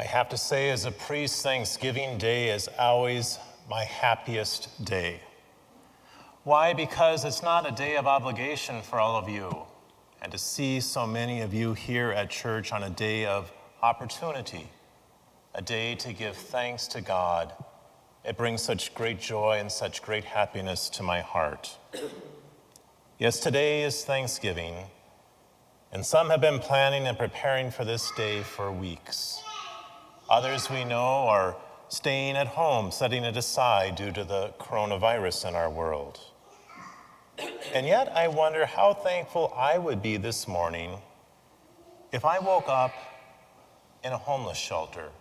have to say, as a priest, Thanksgiving Day is always my happiest day. Why? Because it's not a day of obligation for all of you. And to see so many of you here at church on a day of opportunity, a day to give thanks to God, it brings such great joy and such great happiness to my heart. Yes, today is Thanksgiving, and some have been planning and preparing for this day for weeks. Others we know are staying at home, setting it aside due to the coronavirus in our world. And yet I wonder how thankful I would be this morning if I woke up in a homeless shelter.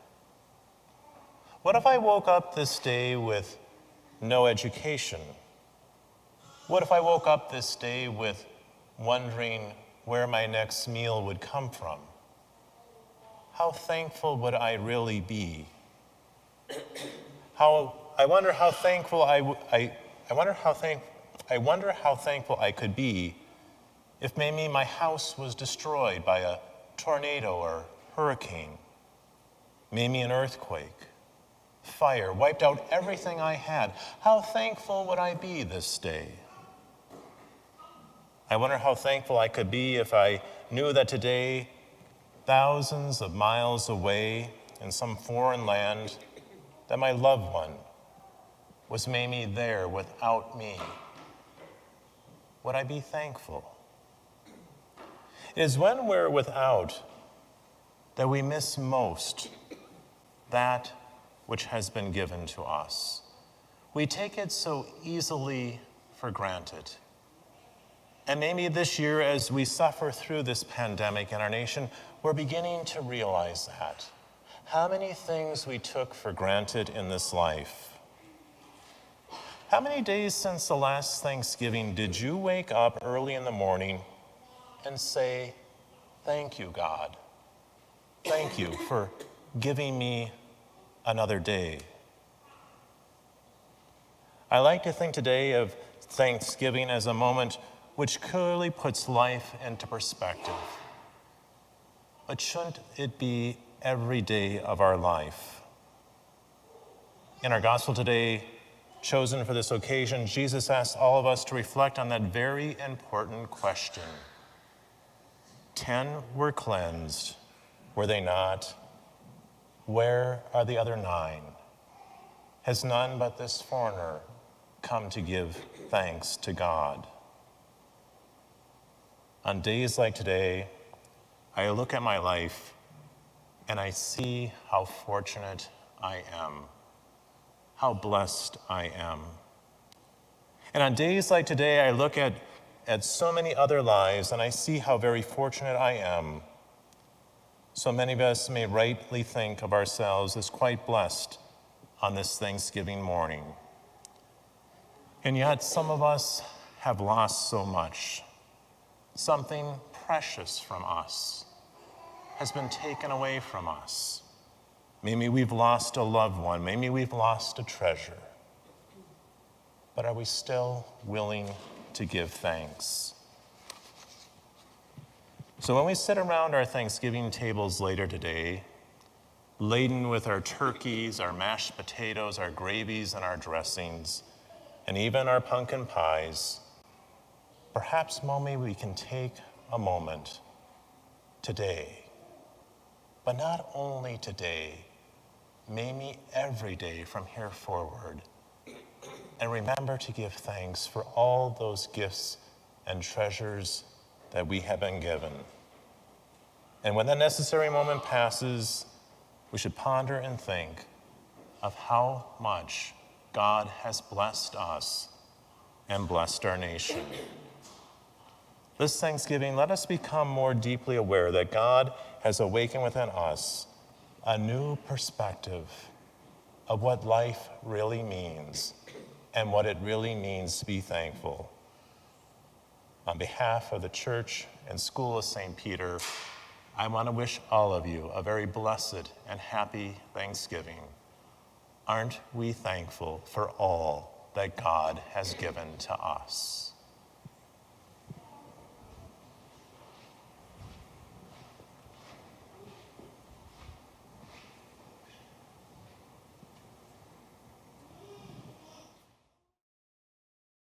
What if I woke up this day with no education? What if I woke up this day with wondering where my next meal would come from? How thankful would I really be? I wonder how thankful I could be if maybe my house was destroyed by a tornado or hurricane, maybe an earthquake, fire wiped out everything I had. How thankful would I be this day? I wonder how thankful I could be if I knew that today, thousands of miles away in some foreign land, that my loved one was maybe there without me. Would I be thankful? It is when we're without that we miss most that which has been given to us. We take it so easily for granted. And maybe this year, as we suffer through this pandemic in our nation, we're beginning to realize that. How many things we took for granted in this life. How many days since the last Thanksgiving did you wake up early in the morning and say, "Thank you, God. Thank you for giving me another day"? I like to think today of Thanksgiving as a moment which clearly puts life into perspective. But shouldn't it be every day of our life? In our gospel today, chosen for this occasion, Jesus asks all of us to reflect on that very important question. 10 were cleansed, were they not? Where are the other 9? Has none but this foreigner come to give thanks to God? On days like today, I look at my life and I see how fortunate I am, how blessed I am. And on days like today, I look at so many other lives and I see how very fortunate I am. So many of us may rightly think of ourselves as quite blessed on this Thanksgiving morning. And yet some of us have lost so much. Something precious from us has been taken away from us. Maybe we've lost a loved one. Maybe we've lost a treasure. But are we still willing to give thanks? So when we sit around our Thanksgiving tables later today, laden with our turkeys, our mashed potatoes, our gravies, and our dressings, and even our pumpkin pies, perhaps maybe we can take a moment today, but not only today, maybe every day from here forward, and remember to give thanks for all those gifts and treasures that we have been given. And when that necessary moment passes, we should ponder and think of how much God has blessed us and blessed our nation. This Thanksgiving, let us become more deeply aware that God has awakened within us a new perspective of what life really means and what it really means to be thankful. On behalf of the Church and School of St. Peter, I want to wish all of you a very blessed and happy Thanksgiving. Aren't we thankful for all that God has given to us?